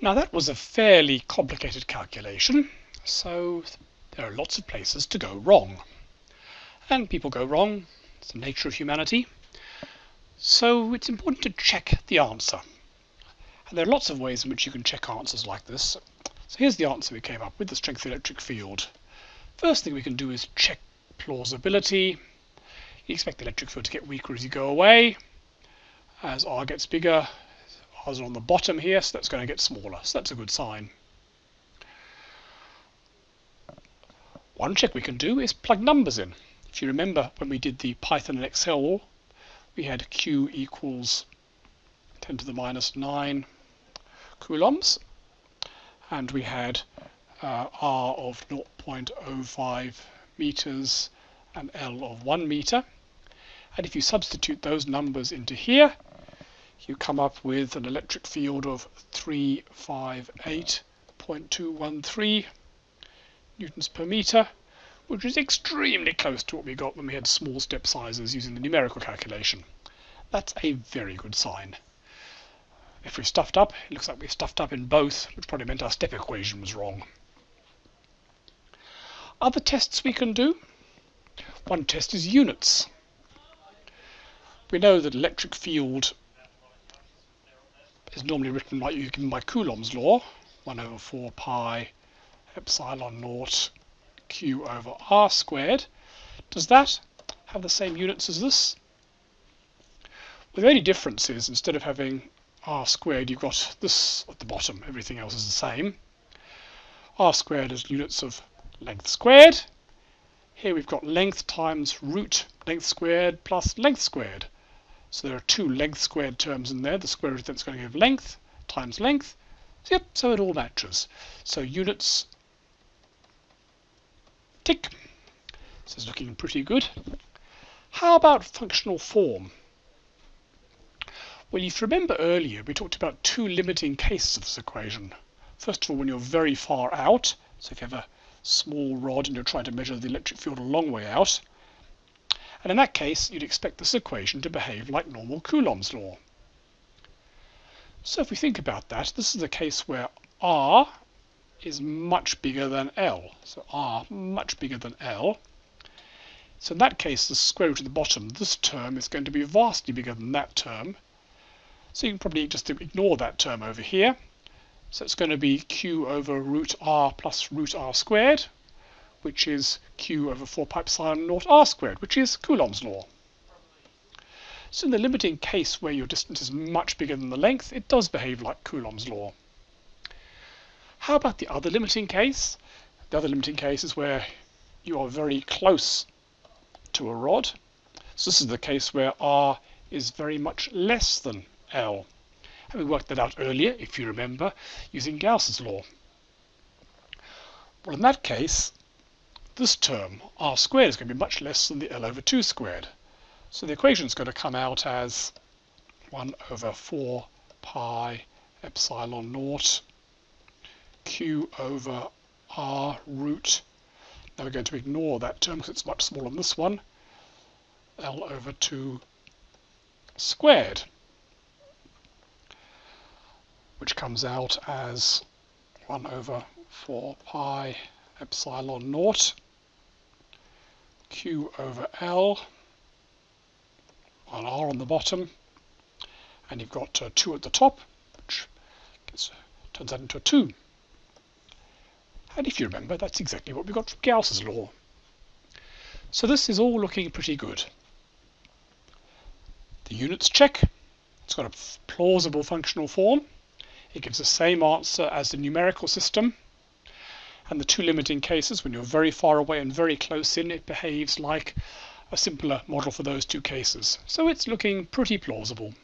Now that was a fairly complicated calculation, so there are lots of places to go wrong. And people go wrong, it's the nature of humanity. So it's important to check the answer. And there are lots of ways in which you can check answers like this. So here's the answer we came up with, the strength of the electric field. First thing we can do is check plausibility. You expect the electric field to get weaker as you go away. As R gets bigger, R's are on the bottom here, so that's going to get smaller. So that's a good sign. One check we can do is plug numbers in. If you remember when we did the Python and Excel, we had Q equals 10 to the minus 9 coulombs, and we had R of 0.05 meters and L of 1 meter. And if you substitute those numbers into here, you come up with an electric field of 358.213 newtons per meter, which is extremely close to what we got when we had small step sizes using the numerical calculation. That's a very good sign. If we stuffed up, it looks like we stuffed up in both, which probably meant our step equation was wrong. Other tests we can do. One test is units. We know that electric field is normally written like you're given by Coulomb's law, 1 over 4 pi epsilon naught Q over R squared. Does that have the same units as this? Well, the only difference is instead of having R squared, you've got this at the bottom. Everything else is the same. R squared is units of length squared. Here we've got length times root length squared plus length squared. So there are two length squared terms in there. The square root that's going to give length times length. So, yep, so it all matches. So units, tick. This is looking pretty good. How about functional form? Well, if you remember earlier, we talked about two limiting cases of this equation. First of all, when you're very far out, so if you have a small rod and you're trying to measure the electric field a long way out, and in that case, you'd expect this equation to behave like normal Coulomb's law. So if we think about that, this is a case where R is much bigger than L. So R much bigger than L. So in that case, the square root at the bottom, this term is going to be vastly bigger than that term. So you can probably just ignore that term over here. So it's going to be Q over root R plus root R squared, which is Q over 4 pi epsilon naught R squared, which is Coulomb's law. So in the limiting case where your distance is much bigger than the length, it does behave like Coulomb's law. How about the other limiting case? The other limiting case is where you are very close to a rod. So this is the case where R is very much less than L. And we worked that out earlier, if you remember, using Gauss's law. Well, in that case, this term, R squared, is going to be much less than the L over 2 squared. So the equation is going to come out as 1 over 4 pi epsilon naught Q over R root. Now we're going to ignore that term because it's much smaller than this one. L over 2 squared, which comes out as 1 over 4 pi epsilon naught Q over L on R on the bottom, and you've got 2 at the top, which turns that into a 2. And if you remember, that's exactly what we got from Gauss's law. So this is all looking pretty good. The units check. It's got a plausible functional form. It gives the same answer as the numerical system. And the two limiting cases, when you're very far away and very close in, it behaves like a simpler model for those two cases. So it's looking pretty plausible.